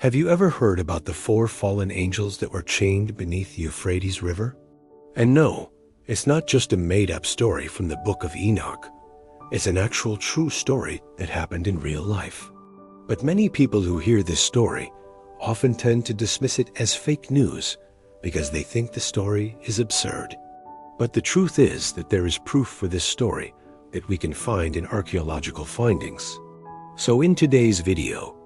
Have you ever heard about the 4 fallen angels that were chained beneath the Euphrates River? And no, it's not just a made-up story from the book of Enoch. It's an actual true story that happened in real life. But many people who hear this story often tend to dismiss it as fake news because they think the story is absurd. But the truth is that there is proof for this story that we can find in archaeological findings. So in today's video,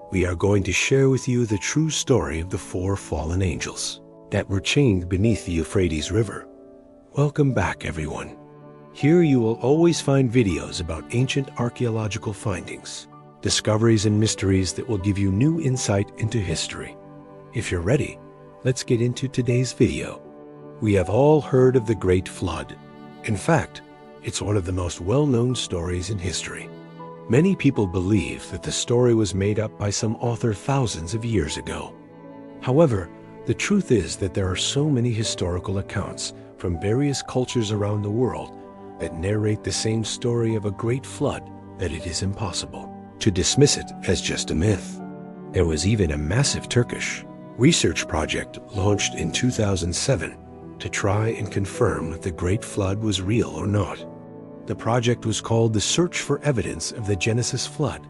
we are going to share with you the true story of the 4 fallen angels that were chained beneath the Euphrates River. Welcome back, everyone. Here you will always find videos about ancient archaeological findings, discoveries and mysteries that will give you new insight into history. If you're ready, let's get into today's video. We have all heard of the Great Flood. In fact, it's one of the most well-known stories in history. Many people believe that the story was made up by some author thousands of years ago. However, the truth is that there are so many historical accounts from various cultures around the world that narrate the same story of a great flood that it is impossible to dismiss it as just a myth. There was even a massive Turkish research project launched in 2007 to try and confirm if the Great Flood was real or not. The project was called the Search for Evidence of the Genesis Flood,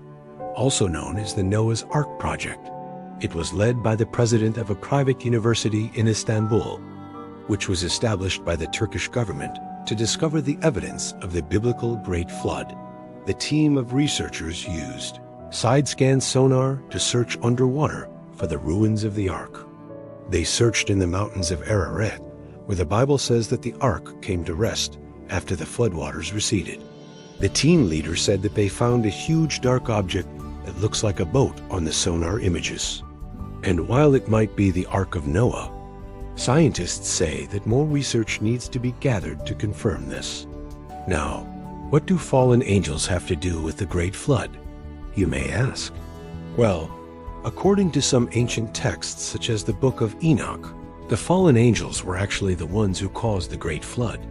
also known as the Noah's Ark Project. It was led by the president of a private university in Istanbul, which was established by the Turkish government to discover the evidence of the biblical Great Flood. The team of researchers used side-scan sonar to search underwater for the ruins of the Ark. They searched in the mountains of Ararat, where the Bible says that the Ark came to rest after the floodwaters receded. The team leader said that they found a huge dark object that looks like a boat on the sonar images. And while it might be the Ark of Noah, scientists say that more research needs to be gathered to confirm this. Now, what do fallen angels have to do with the Great Flood, you may ask? Well, according to some ancient texts such as the Book of Enoch, the fallen angels were actually the ones who caused the Great Flood.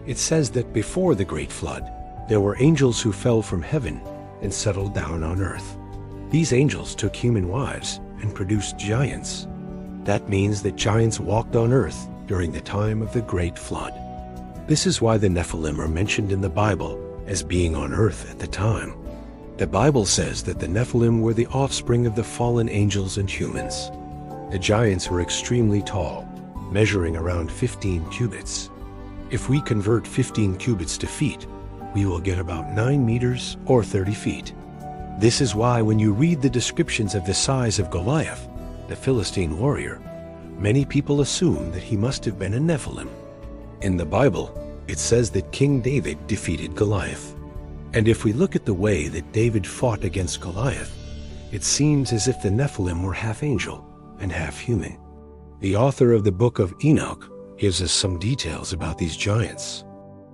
It says that before the Great Flood, there were angels who fell from heaven and settled down on earth. These angels took human wives and produced giants. That means that giants walked on earth during the time of the Great Flood. This is why the Nephilim are mentioned in the Bible as being on earth at the time. The Bible says that the Nephilim were the offspring of the fallen angels and humans. The giants were extremely tall, measuring around 15 cubits. If we convert 15 cubits to feet, we will get about 9 meters or 30 feet. This is why when you read the descriptions of the size of Goliath, the Philistine warrior, many people assume that he must have been a Nephilim. In the Bible, it says that King David defeated Goliath. And if we look at the way that David fought against Goliath, it seems as if the Nephilim were half angel and half human. The author of the Book of Enoch gives us some details about these giants.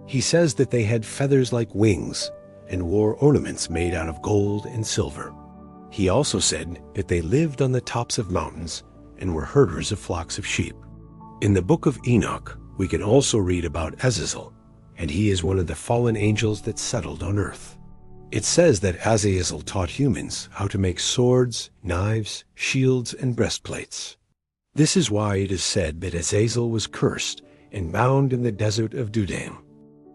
He says that they had feathers like wings and wore ornaments made out of gold and silver. He also said that they lived on the tops of mountains and were herders of flocks of sheep. In the Book of Enoch, we can also read about Azazel, and he is one of the fallen angels that settled on earth. It says that Azazel taught humans how to make swords, knives, shields, and breastplates. This is why it is said that Azazel was cursed and bound in the desert of Dudaim.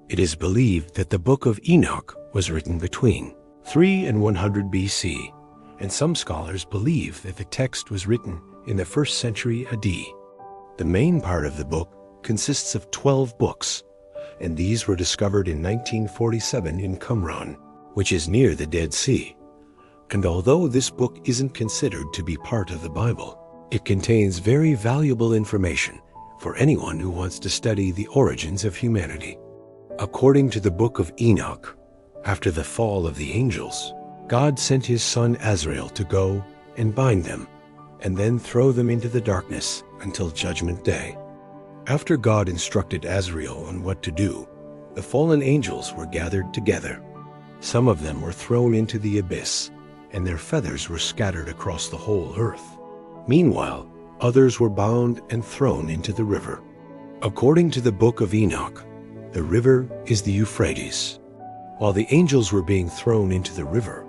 It is believed that the Book of Enoch was written between 3 and 100 BC, and some scholars believe that the text was written in the 1st century AD. The main part of the book consists of 12 books, and these were discovered in 1947 in Qumran, which is near the Dead Sea. And although this book isn't considered to be part of the Bible, it contains very valuable information for anyone who wants to study the origins of humanity. According to the Book of Enoch, after the fall of the angels, God sent his son Azrael to go and bind them, and then throw them into the darkness until Judgment Day. After God instructed Azrael on what to do, the fallen angels were gathered together. Some of them were thrown into the abyss, and their feathers were scattered across the whole earth. Meanwhile, others were bound and thrown into the river. According to the Book of Enoch, the river is the Euphrates. While the angels were being thrown into the river,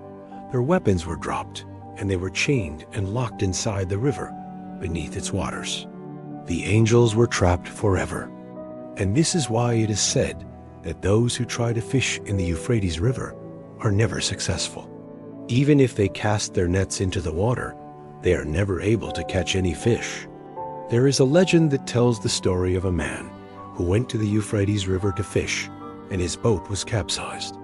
their weapons were dropped, and they were chained and locked inside the river beneath its waters. The angels were trapped forever, and this is why it is said that those who try to fish in the Euphrates River are never successful. Even if they cast their nets into the water, they are never able to catch any fish. There is a legend that tells the story of a man who went to the Euphrates River to fish, and his boat was capsized.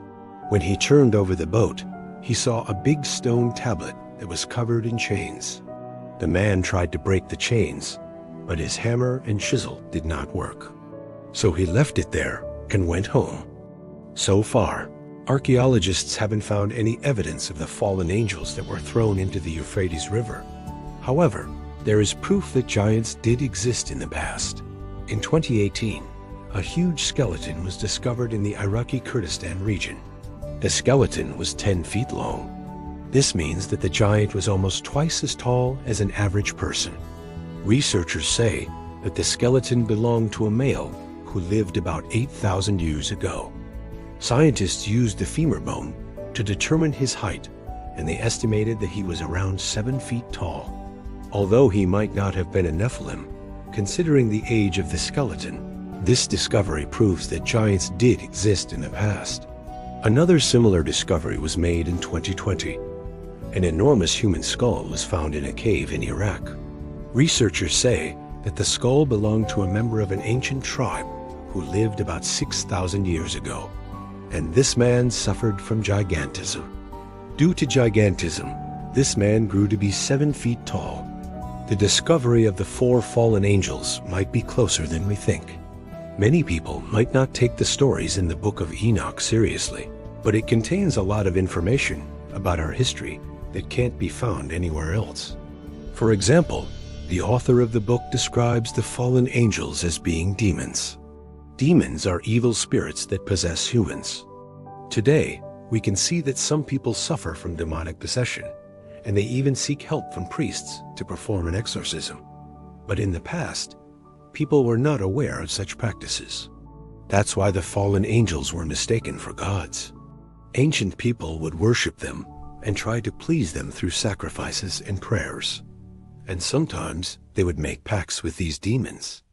When he turned over the boat, he saw a big stone tablet that was covered in chains. The man tried to break the chains, but his hammer and chisel did not work. So he left it there and went home. So far, archaeologists haven't found any evidence of the fallen angels that were thrown into the Euphrates River. However, there is proof that giants did exist in the past. In 2018, a huge skeleton was discovered in the Iraqi Kurdistan region. The skeleton was 10 feet long. This means that the giant was almost twice as tall as an average person. Researchers say that the skeleton belonged to a male who lived about 8,000 years ago. Scientists used the femur bone to determine his height, and they estimated that he was around 7 feet tall. Although he might not have been a Nephilim, considering the age of the skeleton, this discovery proves that giants did exist in the past. Another similar discovery was made in 2020. An enormous human skull was found in a cave in Iraq. Researchers say that the skull belonged to a member of an ancient tribe who lived about 6,000 years ago, and this man suffered from gigantism. Due to gigantism, this man grew to be 7 feet tall. The discovery of the 4 fallen angels might be closer than we think. Many people might not take the stories in the Book of Enoch seriously, but it contains a lot of information about our history that can't be found anywhere else. For example, the author of the book describes the fallen angels as being demons. Demons are evil spirits that possess humans. Today, we can see that some people suffer from demonic possession, and they even seek help from priests to perform an exorcism. But in the past, people were not aware of such practices. That's why the fallen angels were mistaken for gods. Ancient people would worship them and try to please them through sacrifices and prayers. And sometimes they would make pacts with these demons.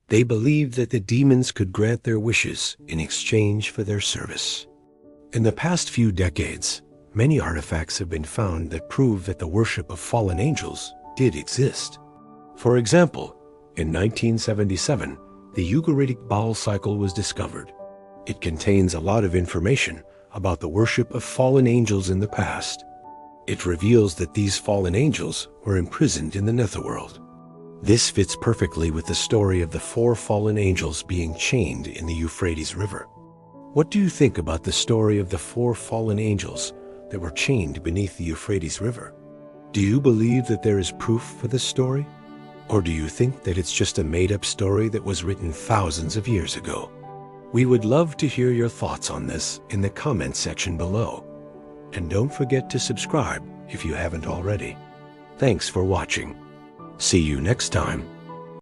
They believed that the demons could grant their wishes in exchange for their service. In the past few decades, many artifacts have been found that prove that the worship of fallen angels did exist. For example, in 1977, the Ugaritic Baal cycle was discovered. It contains a lot of information about the worship of fallen angels in the past. It reveals that these fallen angels were imprisoned in the netherworld. This fits perfectly with the story of the 4 fallen angels being chained in the Euphrates River. What do you think about the story of the 4 fallen angels that were chained beneath the Euphrates River? Do you believe that there is proof for this story? Or do you think that it's just a made-up story that was written thousands of years ago? We would love to hear your thoughts on this in the comments section below. And don't forget to subscribe if you haven't already. Thanks for watching. See you next time.